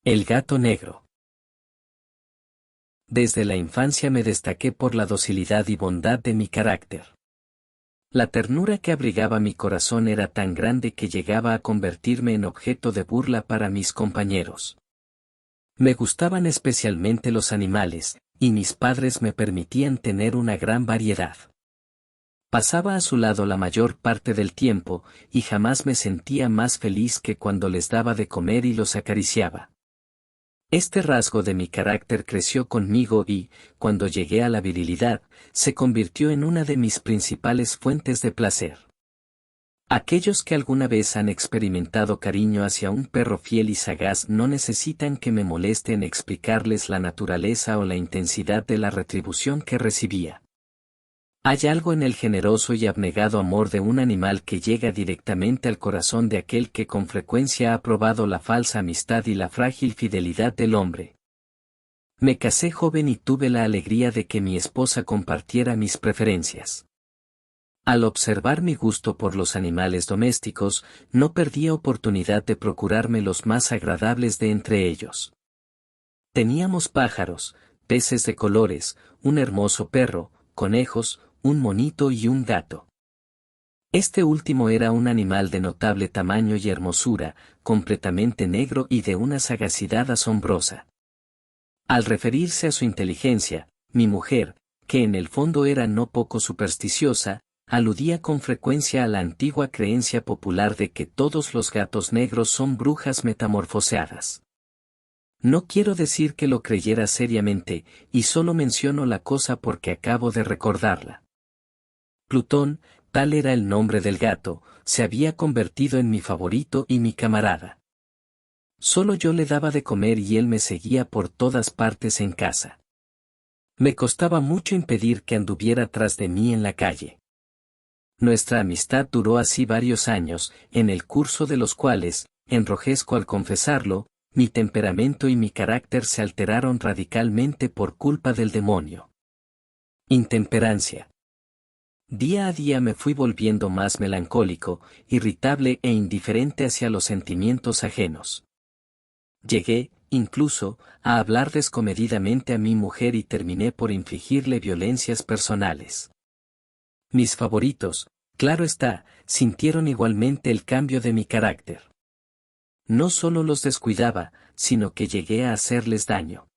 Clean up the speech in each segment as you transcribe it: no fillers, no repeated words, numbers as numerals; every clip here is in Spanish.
El gato negro. Desde la infancia me destaqué por la docilidad y bondad de mi carácter. La ternura que abrigaba mi corazón era tan grande que llegaba a convertirme en objeto de burla para mis compañeros. Me gustaban especialmente los animales, y mis padres me permitían tener una gran variedad. Pasaba a su lado la mayor parte del tiempo, y jamás me sentía más feliz que cuando les daba de comer y los acariciaba. Este rasgo de mi carácter creció conmigo y, cuando llegué a la virilidad, se convirtió en una de mis principales fuentes de placer. Aquellos que alguna vez han experimentado cariño hacia un perro fiel y sagaz no necesitan que me moleste en explicarles la naturaleza o la intensidad de la retribución que recibía. Hay algo en el generoso y abnegado amor de un animal que llega directamente al corazón de aquel que con frecuencia ha probado la falsa amistad y la frágil fidelidad del hombre. Me casé joven y tuve la alegría de que mi esposa compartiera mis preferencias. Al observar mi gusto por los animales domésticos, no perdía oportunidad de procurarme los más agradables de entre ellos. Teníamos pájaros, peces de colores, un hermoso perro, conejos, un monito y un gato. Este último era un animal de notable tamaño y hermosura, completamente negro y de una sagacidad asombrosa. Al referirse a su inteligencia, mi mujer, que en el fondo era no poco supersticiosa, aludía con frecuencia a la antigua creencia popular de que todos los gatos negros son brujas metamorfoseadas. No quiero decir que lo creyera seriamente, y solo menciono la cosa porque acabo de recordarla. Plutón, tal era el nombre del gato, se había convertido en mi favorito y mi camarada. Solo yo le daba de comer y él me seguía por todas partes en casa. Me costaba mucho impedir que anduviera tras de mí en la calle. Nuestra amistad duró así varios años, en el curso de los cuales, enrojezco al confesarlo, mi temperamento y mi carácter se alteraron radicalmente por culpa del demonio. Intemperancia. Día a día me fui volviendo más melancólico, irritable e indiferente hacia los sentimientos ajenos. Llegué, incluso, a hablar descomedidamente a mi mujer y terminé por infligirle violencias personales. Mis favoritos, claro está, sintieron igualmente el cambio de mi carácter. No solo los descuidaba, sino que llegué a hacerles daño.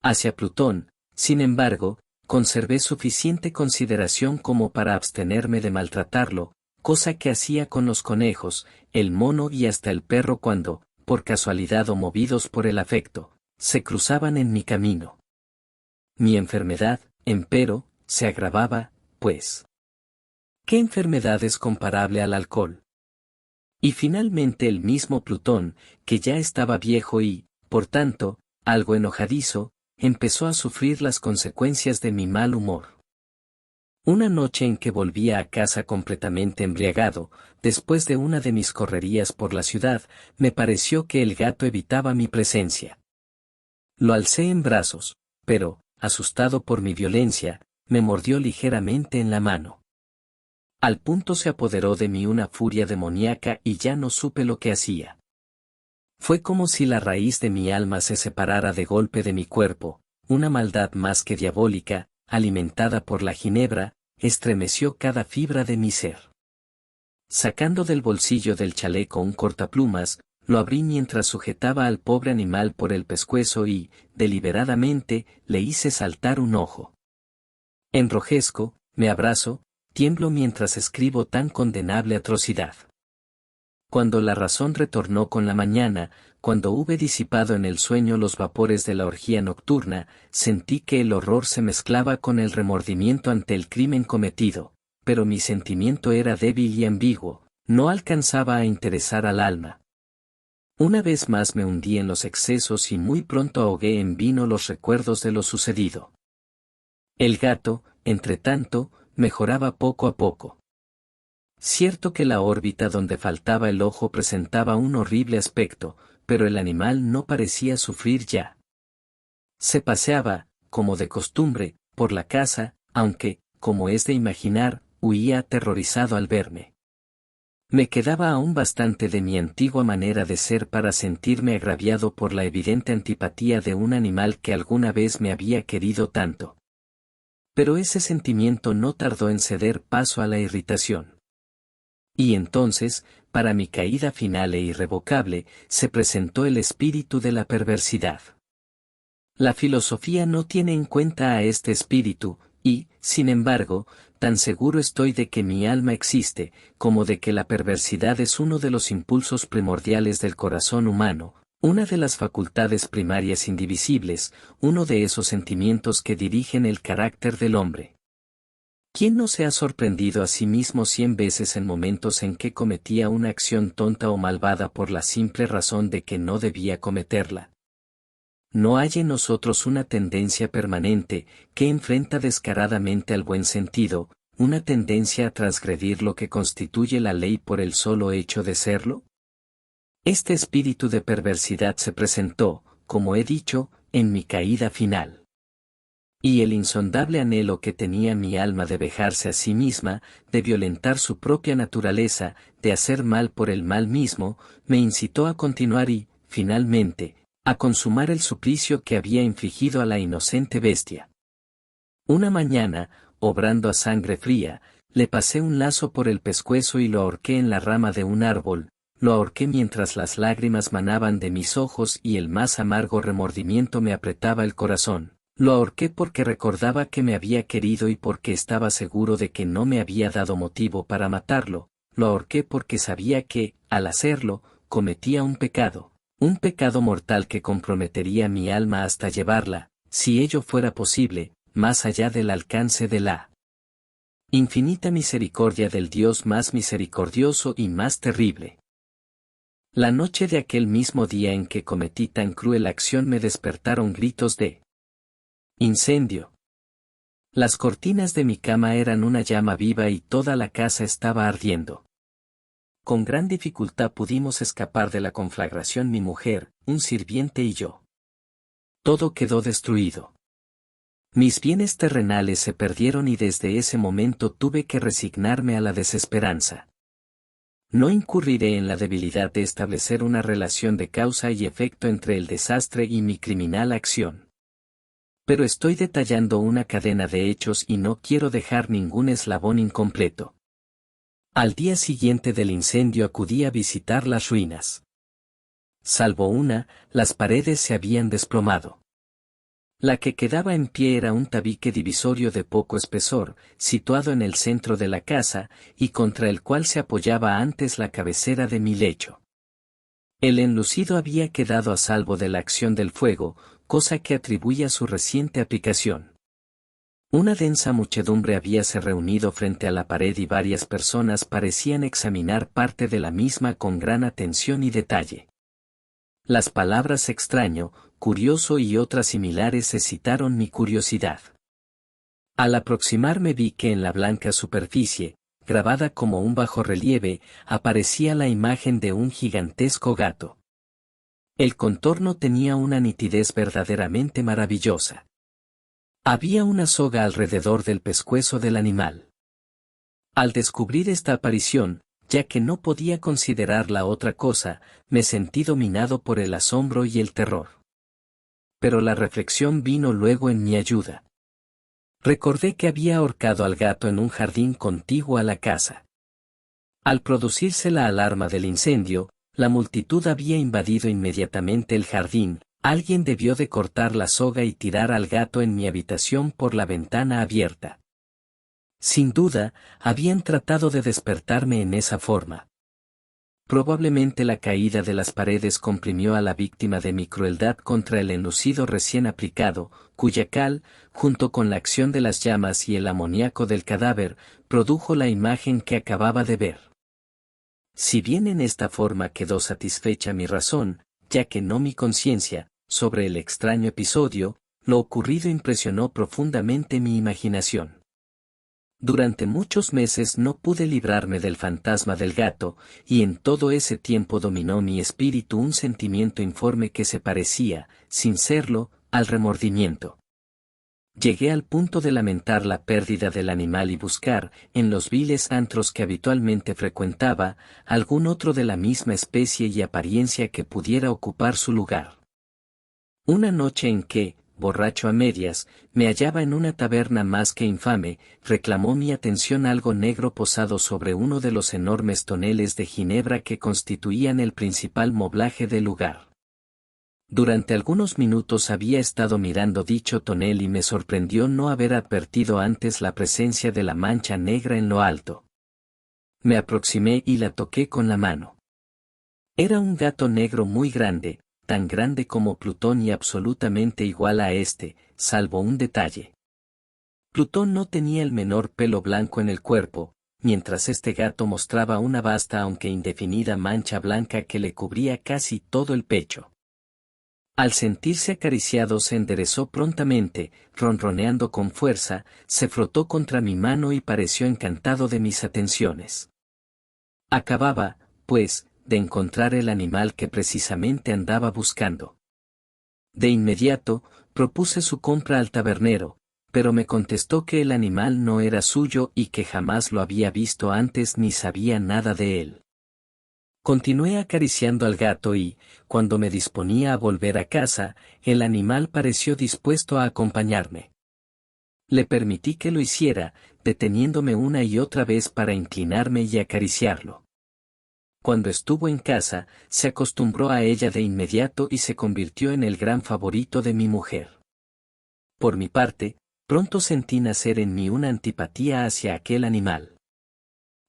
Hacia Plutón, sin embargo, conservé suficiente consideración como para abstenerme de maltratarlo, cosa que hacía con los conejos, el mono y hasta el perro cuando, por casualidad o movidos por el afecto, se cruzaban en mi camino. Mi enfermedad, empero, se agravaba, pues. ¿Qué enfermedad es comparable al alcohol? Y finalmente el mismo Plutón, que ya estaba viejo y, por tanto, algo enojadizo, empezó a sufrir las consecuencias de mi mal humor. Una noche en que volvía a casa completamente embriagado, después de una de mis correrías por la ciudad, me pareció que el gato evitaba mi presencia. Lo alcé en brazos, pero, asustado por mi violencia, me mordió ligeramente en la mano. Al punto se apoderó de mí una furia demoníaca y ya no supe lo que hacía. Fue como si la raíz de mi alma se separara de golpe de mi cuerpo, una maldad más que diabólica, alimentada por la ginebra, estremeció cada fibra de mi ser. Sacando del bolsillo del chaleco un cortaplumas, lo abrí mientras sujetaba al pobre animal por el pescuezo y, deliberadamente, le hice saltar un ojo. Enrojezco, me abrazo, tiemblo mientras escribo tan condenable atrocidad. Cuando la razón retornó con la mañana, cuando hube disipado en el sueño los vapores de la orgía nocturna, sentí que el horror se mezclaba con el remordimiento ante el crimen cometido, pero mi sentimiento era débil y ambiguo, no alcanzaba a interesar al alma. Una vez más me hundí en los excesos y muy pronto ahogué en vino los recuerdos de lo sucedido. El gato, entretanto, mejoraba poco a poco. Cierto que la órbita donde faltaba el ojo presentaba un horrible aspecto, pero el animal no parecía sufrir ya. Se paseaba, como de costumbre, por la casa, aunque, como es de imaginar, huía aterrorizado al verme. Me quedaba aún bastante de mi antigua manera de ser para sentirme agraviado por la evidente antipatía de un animal que alguna vez me había querido tanto. Pero ese sentimiento no tardó en ceder paso a la irritación. Y entonces, para mi caída final e irrevocable, se presentó el espíritu de la perversidad. La filosofía no tiene en cuenta a este espíritu, y, sin embargo, tan seguro estoy de que mi alma existe, como de que la perversidad es uno de los impulsos primordiales del corazón humano, una de las facultades primarias indivisibles, uno de esos sentimientos que dirigen el carácter del hombre. ¿Quién no se ha sorprendido a sí mismo 100 veces en momentos en que cometía una acción tonta o malvada por la simple razón de que no debía cometerla? No hay en nosotros una tendencia permanente, que enfrenta descaradamente al buen sentido, una tendencia a transgredir lo que constituye la ley por el solo hecho de serlo? Este espíritu de perversidad se presentó, como he dicho, en mi caída final. Y el insondable anhelo que tenía mi alma de vejarse a sí misma, de violentar su propia naturaleza, de hacer mal por el mal mismo, me incitó a continuar y, finalmente, a consumar el suplicio que había infligido a la inocente bestia. Una mañana, obrando a sangre fría, le pasé un lazo por el pescuezo y lo ahorqué en la rama de un árbol, lo ahorqué mientras las lágrimas manaban de mis ojos y el más amargo remordimiento me apretaba el corazón. Lo ahorqué porque recordaba que me había querido y porque estaba seguro de que no me había dado motivo para matarlo, lo ahorqué porque sabía que, al hacerlo, cometía un pecado mortal que comprometería mi alma hasta llevarla, si ello fuera posible, más allá del alcance de la infinita misericordia del Dios más misericordioso y más terrible. La noche de aquel mismo día en que cometí tan cruel acción me despertaron gritos de incendio. Las cortinas de mi cama eran una llama viva y toda la casa estaba ardiendo. Con gran dificultad pudimos escapar de la conflagración mi mujer, un sirviente y yo. Todo quedó destruido. Mis bienes terrenales se perdieron y desde ese momento tuve que resignarme a la desesperanza. No incurriré en la debilidad de establecer una relación de causa y efecto entre el desastre y mi criminal acción. Pero estoy detallando una cadena de hechos y no quiero dejar ningún eslabón incompleto. Al día siguiente del incendio acudí a visitar las ruinas. Salvo una, las paredes se habían desplomado. La que quedaba en pie era un tabique divisorio de poco espesor, situado en el centro de la casa, y contra el cual se apoyaba antes la cabecera de mi lecho. El enlucido había quedado a salvo de la acción del fuego, cosa que atribuía a su reciente aplicación. Una densa muchedumbre habíase reunido frente a la pared y varias personas parecían examinar parte de la misma con gran atención y detalle. Las palabras extraño, curioso y otras similares excitaron mi curiosidad. Al aproximarme vi que en la blanca superficie, grabada como un bajorrelieve, aparecía la imagen de un gigantesco gato. El contorno tenía una nitidez verdaderamente maravillosa. Había una soga alrededor del pescuezo del animal. Al descubrir esta aparición, ya que no podía considerarla otra cosa, me sentí dominado por el asombro y el terror. Pero la reflexión vino luego en mi ayuda. Recordé que había ahorcado al gato en un jardín contiguo a la casa. Al producirse la alarma del incendio, la multitud había invadido inmediatamente el jardín. Alguien debió de cortar la soga y tirar al gato en mi habitación por la ventana abierta. Sin duda, habían tratado de despertarme en esa forma. Probablemente la caída de las paredes comprimió a la víctima de mi crueldad contra el enlucido recién aplicado, cuya cal, junto con la acción de las llamas y el amoníaco del cadáver, produjo la imagen que acababa de ver. Si bien en esta forma quedó satisfecha mi razón, ya que no mi conciencia, sobre el extraño episodio, lo ocurrido impresionó profundamente mi imaginación. Durante muchos meses no pude librarme del fantasma del gato, y en todo ese tiempo dominó mi espíritu un sentimiento informe que se parecía, sin serlo, al remordimiento. Llegué al punto de lamentar la pérdida del animal y buscar, en los viles antros que habitualmente frecuentaba, algún otro de la misma especie y apariencia que pudiera ocupar su lugar. Una noche en que, borracho a medias, me hallaba en una taberna más que infame, reclamó mi atención algo negro posado sobre uno de los enormes toneles de ginebra que constituían el principal moblaje del lugar. Durante algunos minutos había estado mirando dicho tonel y me sorprendió no haber advertido antes la presencia de la mancha negra en lo alto. Me aproximé y la toqué con la mano. Era un gato negro muy grande, tan grande como Plutón y absolutamente igual a este, salvo un detalle. Plutón no tenía el menor pelo blanco en el cuerpo, mientras este gato mostraba una vasta aunque indefinida mancha blanca que le cubría casi todo el pecho. Al sentirse acariciado se enderezó prontamente, ronroneando con fuerza, se frotó contra mi mano y pareció encantado de mis atenciones. Acababa, pues, de encontrar el animal que precisamente andaba buscando. De inmediato, propuse su compra al tabernero, pero me contestó que el animal no era suyo y que jamás lo había visto antes ni sabía nada de él. Continué acariciando al gato y, cuando me disponía a volver a casa, el animal pareció dispuesto a acompañarme. Le permití que lo hiciera, deteniéndome una y otra vez para inclinarme y acariciarlo. Cuando estuvo en casa, se acostumbró a ella de inmediato y se convirtió en el gran favorito de mi mujer. Por mi parte, pronto sentí nacer en mí una antipatía hacia aquel animal.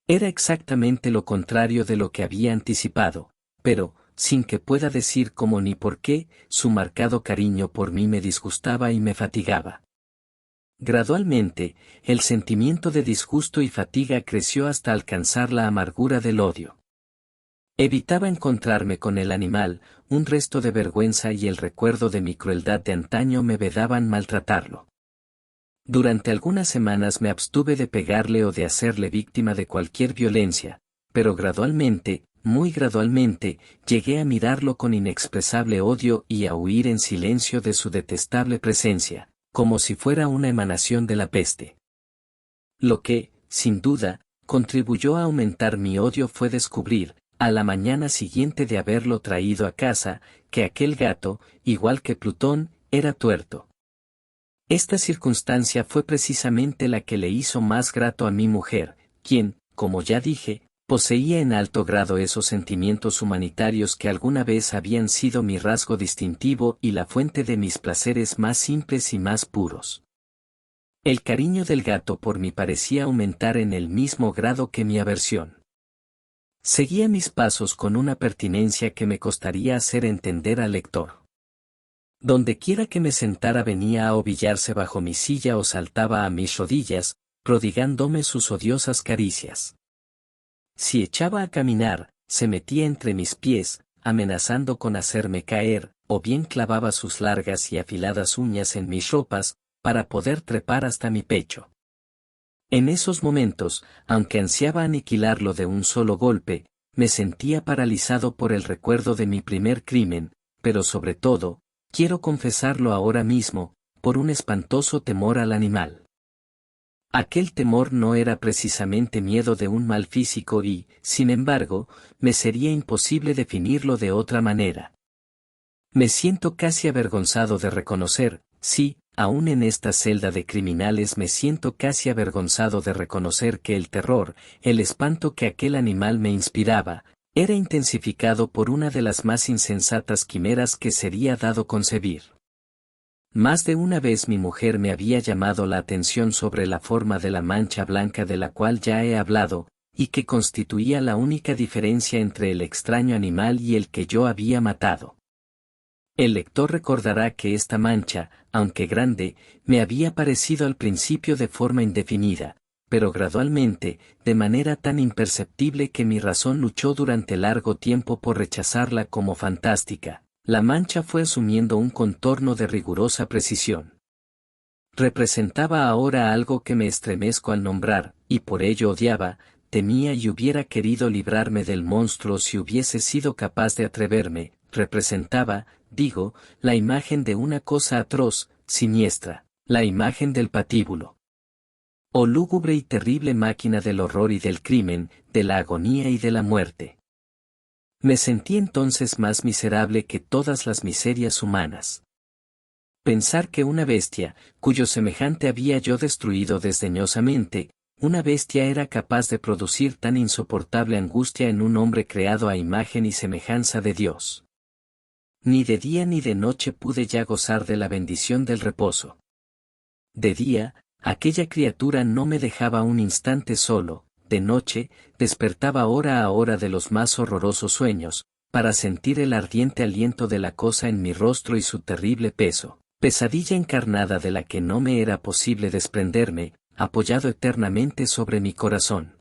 Era exactamente lo contrario de lo que había anticipado, pero, sin que pueda decir cómo ni por qué, su marcado cariño por mí me disgustaba y me fatigaba. Gradualmente, el sentimiento de disgusto y fatiga creció hasta alcanzar la amargura del odio. Evitaba encontrarme con el animal, un resto de vergüenza y el recuerdo de mi crueldad de antaño me vedaban maltratarlo. Durante algunas semanas me abstuve de pegarle o de hacerle víctima de cualquier violencia, pero gradualmente, muy gradualmente, llegué a mirarlo con inexpresable odio y a huir en silencio de su detestable presencia, como si fuera una emanación de la peste. Lo que, sin duda, contribuyó a aumentar mi odio fue descubrir, a la mañana siguiente de haberlo traído a casa, que aquel gato, igual que Plutón, era tuerto. Esta circunstancia fue precisamente la que le hizo más grato a mi mujer, quien, como ya dije, poseía en alto grado esos sentimientos humanitarios que alguna vez habían sido mi rasgo distintivo y la fuente de mis placeres más simples y más puros. El cariño del gato por mí parecía aumentar en el mismo grado que mi aversión. Seguía mis pasos con una pertinencia que me costaría hacer entender al lector. Donde quiera que me sentara venía a ovillarse bajo mi silla o saltaba a mis rodillas, prodigándome sus odiosas caricias. Si echaba a caminar, se metía entre mis pies, amenazando con hacerme caer, o bien clavaba sus largas y afiladas uñas en mis ropas, para poder trepar hasta mi pecho. En esos momentos, aunque ansiaba aniquilarlo de un solo golpe, me sentía paralizado por el recuerdo de mi primer crimen, pero sobre todo, quiero confesarlo ahora mismo, por un espantoso temor al animal. Aquel temor no era precisamente miedo de un mal físico y, sin embargo, me sería imposible definirlo de otra manera. Me siento casi avergonzado de reconocer, sí, aún en esta celda de criminales me siento casi avergonzado de reconocer que el terror, el espanto que aquel animal me inspiraba, era intensificado por una de las más insensatas quimeras que sería dado concebir. Más de una vez mi mujer me había llamado la atención sobre la forma de la mancha blanca de la cual ya he hablado, y que constituía la única diferencia entre el extraño animal y el que yo había matado. El lector recordará que esta mancha, aunque grande, me había parecido al principio de forma indefinida, pero gradualmente, de manera tan imperceptible que mi razón luchó durante largo tiempo por rechazarla como fantástica. La mancha fue asumiendo un contorno de rigurosa precisión. Representaba ahora algo que me estremezco al nombrar, y por ello odiaba, temía y hubiera querido librarme del monstruo si hubiese sido capaz de atreverme. Representaba, digo, la imagen de una cosa atroz, siniestra, La imagen del patíbulo. Oh lúgubre y terrible máquina del horror y del crimen, de la agonía y de la muerte. Me sentí entonces más miserable que todas las miserias humanas. Pensar que una bestia, cuyo semejante había yo destruido desdeñosamente, una bestia era capaz de producir tan insoportable angustia en un hombre creado a imagen y semejanza de Dios. Ni de día ni de noche pude ya gozar de la bendición del reposo. De día, aquella criatura no me dejaba un instante solo, de noche, despertaba hora a hora de los más horrorosos sueños, para sentir el ardiente aliento de la cosa en mi rostro y su terrible peso, pesadilla encarnada de la que no me era posible desprenderme, apoyado eternamente sobre mi corazón.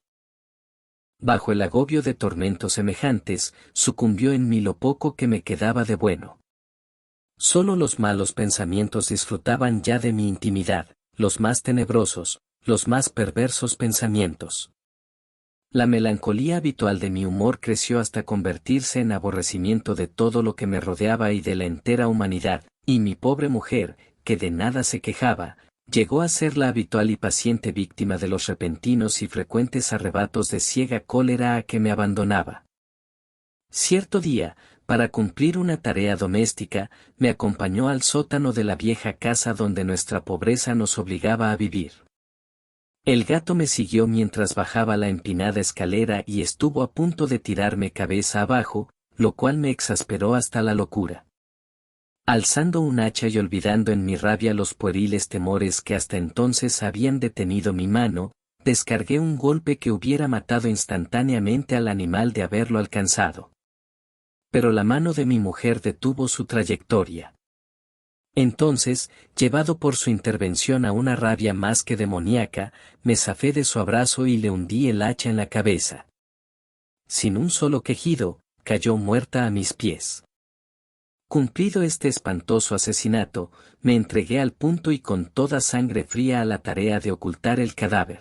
Bajo el agobio de tormentos semejantes, sucumbió en mí lo poco que me quedaba de bueno. Solo los malos pensamientos disfrutaban ya de mi intimidad, los más tenebrosos, los más perversos pensamientos. La melancolía habitual de mi humor creció hasta convertirse en aborrecimiento de todo lo que me rodeaba y de la entera humanidad, y mi pobre mujer, que de nada se quejaba, llegó a ser la habitual y paciente víctima de los repentinos y frecuentes arrebatos de ciega cólera a que me abandonaba. Cierto día, para cumplir una tarea doméstica, me acompañó al sótano de la vieja casa donde nuestra pobreza nos obligaba a vivir. El gato me siguió mientras bajaba la empinada escalera y estuvo a punto de tirarme cabeza abajo, lo cual me exasperó hasta la locura. Alzando un hacha y olvidando en mi rabia los pueriles temores que hasta entonces habían detenido mi mano, descargué un golpe que hubiera matado instantáneamente al animal de haberlo alcanzado. Pero la mano de mi mujer detuvo su trayectoria. Entonces, llevado por su intervención a una rabia más que demoníaca, me zafé de su abrazo y le hundí el hacha en la cabeza. Sin un solo quejido, cayó muerta a mis pies. Cumplido este espantoso asesinato, me entregué al punto y con toda sangre fría a la tarea de ocultar el cadáver.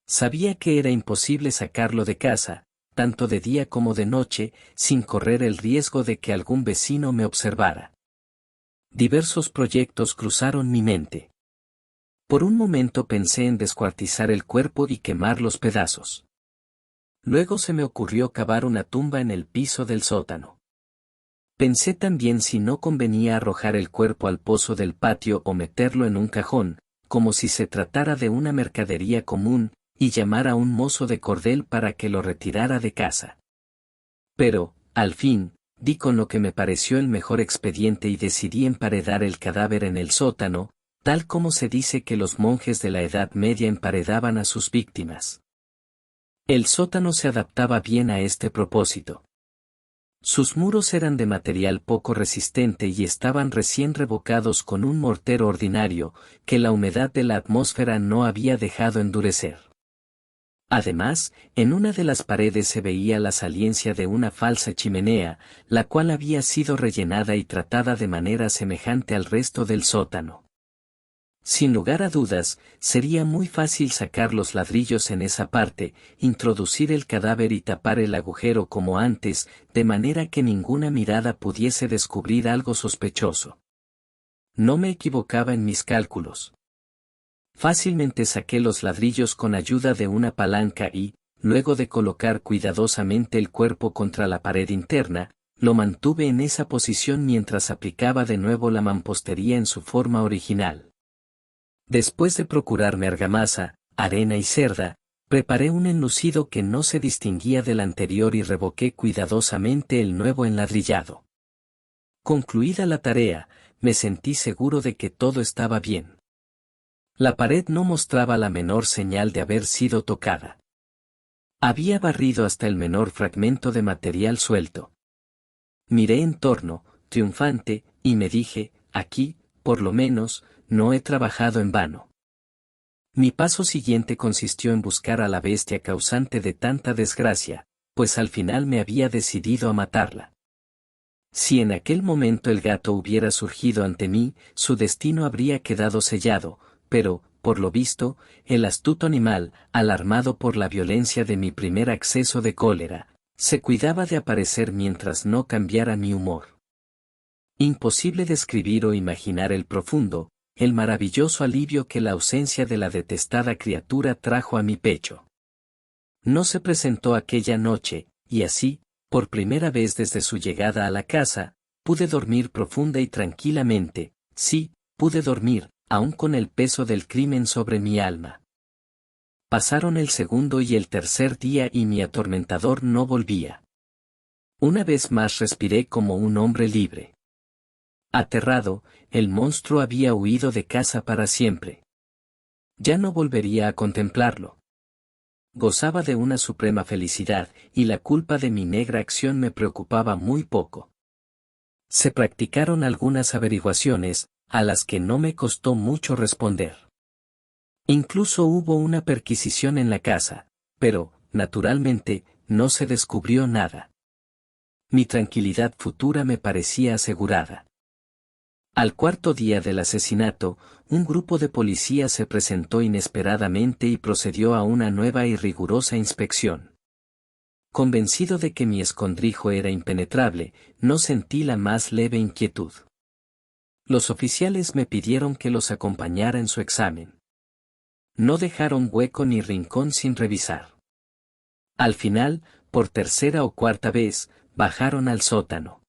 Sabía que era imposible sacarlo de casa, tanto de día como de noche, sin correr el riesgo de que algún vecino me observara. Diversos proyectos cruzaron mi mente. Por un momento pensé en descuartizar el cuerpo y quemar los pedazos. Luego se me ocurrió cavar una tumba en el piso del sótano. Pensé también si no convenía arrojar el cuerpo al pozo del patio o meterlo en un cajón, como si se tratara de una mercadería común, y llamar a un mozo de cordel para que lo retirara de casa. Pero, al fin, di con lo que me pareció el mejor expediente y decidí emparedar el cadáver en el sótano, tal como se dice que los monjes de la Edad Media emparedaban a sus víctimas. El sótano se adaptaba bien a este propósito. Sus muros eran de material poco resistente y estaban recién revocados con un mortero ordinario, que la humedad de la atmósfera no había dejado endurecer. Además, en una de las paredes se veía la saliencia de una falsa chimenea, la cual había sido rellenada y tratada de manera semejante al resto del sótano. Sin lugar a dudas, sería muy fácil sacar los ladrillos en esa parte, introducir el cadáver y tapar el agujero como antes, de manera que ninguna mirada pudiese descubrir algo sospechoso. No me equivocaba en mis cálculos. Fácilmente saqué los ladrillos con ayuda de una palanca y, luego de colocar cuidadosamente el cuerpo contra la pared interna, lo mantuve en esa posición mientras aplicaba de nuevo la mampostería en su forma original. Después de procurarme argamasa, arena y cerda, preparé un enlucido que no se distinguía del anterior y revoqué cuidadosamente el nuevo enladrillado. Concluida la tarea, me sentí seguro de que todo estaba bien. La pared no mostraba la menor señal de haber sido tocada. Había barrido hasta el menor fragmento de material suelto. Miré en torno, triunfante, y me dije, aquí, por lo menos, no he trabajado en vano. Mi paso siguiente consistió en buscar a la bestia causante de tanta desgracia, pues al final me había decidido a matarla. Si en aquel momento el gato hubiera surgido ante mí, su destino habría quedado sellado, pero, por lo visto, el astuto animal, alarmado por la violencia de mi primer acceso de cólera, se cuidaba de aparecer mientras no cambiara mi humor. Imposible describir o imaginar el profundo, el maravilloso alivio que la ausencia de la detestada criatura trajo a mi pecho. No se presentó aquella noche, y así, por primera vez desde su llegada a la casa, pude dormir profunda y tranquilamente, sí, pude dormir, aún con el peso del crimen sobre mi alma. Pasaron el segundo y el tercer día y mi atormentador no volvía. Una vez más respiré como un hombre libre. Aterrado, el monstruo había huido de casa para siempre. Ya no volvería a contemplarlo. Gozaba de una suprema felicidad, y la culpa de mi negra acción me preocupaba muy poco. Se practicaron algunas averiguaciones, a las que no me costó mucho responder. Incluso hubo una perquisición en la casa, pero, naturalmente, no se descubrió nada. Mi tranquilidad futura me parecía asegurada. Al cuarto día del asesinato, un grupo de policías se presentó inesperadamente y procedió a una nueva y rigurosa inspección. Convencido de que mi escondrijo era impenetrable, no sentí la más leve inquietud. Los oficiales me pidieron que los acompañara en su examen. No dejaron hueco ni rincón sin revisar. Al final, por tercera o cuarta vez, bajaron al sótano.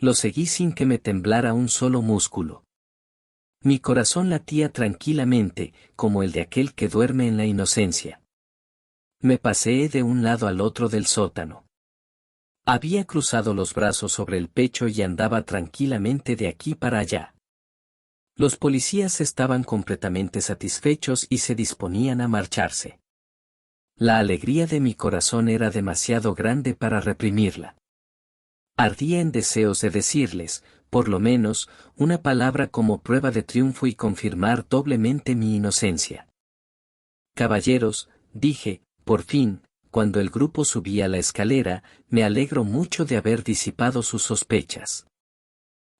Lo seguí sin que me temblara un solo músculo. Mi corazón latía tranquilamente, como el de aquel que duerme en la inocencia. Me paseé de un lado al otro del sótano. Había cruzado los brazos sobre el pecho y andaba tranquilamente de aquí para allá. Los policías estaban completamente satisfechos y se disponían a marcharse. La alegría de mi corazón era demasiado grande para reprimirla. Ardía en deseos de decirles, por lo menos, una palabra como prueba de triunfo y confirmar doblemente mi inocencia. Caballeros, dije, por fin, cuando el grupo subía la escalera, me alegro mucho de haber disipado sus sospechas.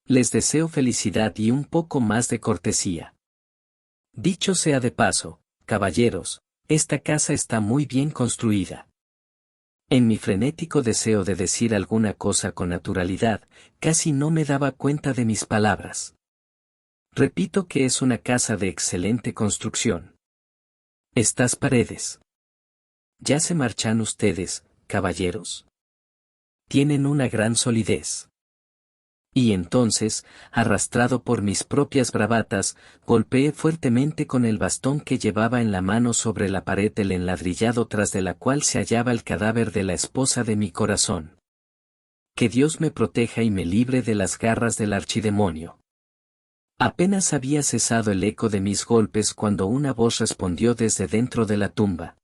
Les deseo felicidad y un poco más de cortesía. Dicho sea de paso, caballeros, esta casa está muy bien construida. En mi frenético deseo de decir alguna cosa con naturalidad, casi no me daba cuenta de mis palabras. Repito que es una casa de excelente construcción. Estas paredes. ¿Ya se marchan ustedes, caballeros? Tienen una gran solidez. Y entonces, arrastrado por mis propias bravatas, golpeé fuertemente con el bastón que llevaba en la mano sobre la pared del enladrillado tras de la cual se hallaba el cadáver de la esposa de mi corazón. Que Dios me proteja y me libre de las garras del archidemonio. Apenas había cesado el eco de mis golpes cuando una voz respondió desde dentro de la tumba.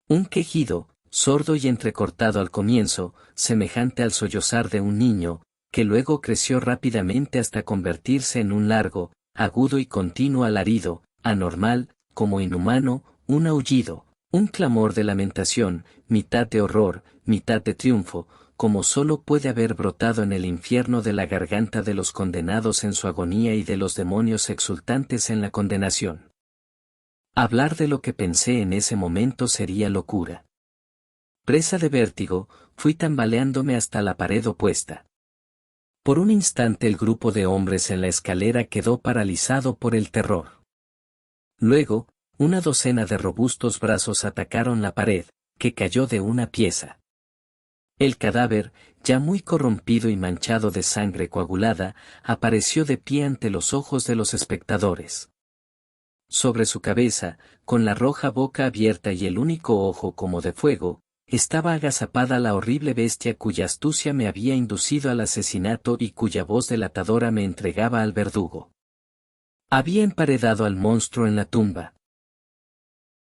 Un quejido, sordo y entrecortado al comienzo, semejante al sollozar de un niño, que luego creció rápidamente hasta convertirse en un largo, agudo y continuo alarido, anormal, como inhumano, un aullido, un clamor de lamentación, mitad de horror, mitad de triunfo, como solo puede haber brotado en el infierno de la garganta de los condenados en su agonía y de los demonios exultantes en la condenación. Hablar de lo que pensé en ese momento sería locura. Presa de vértigo, fui tambaleándome hasta la pared opuesta. Por un instante el grupo de hombres en la escalera quedó paralizado por el terror. Luego, una docena de robustos brazos atacaron la pared, que cayó de una pieza. El cadáver, ya muy corrompido y manchado de sangre coagulada, apareció de pie ante los ojos de los espectadores. Sobre su cabeza, con la roja boca abierta y el único ojo como de fuego, estaba agazapada la horrible bestia cuya astucia me había inducido al asesinato y cuya voz delatadora me entregaba al verdugo. Había emparedado al monstruo en la tumba.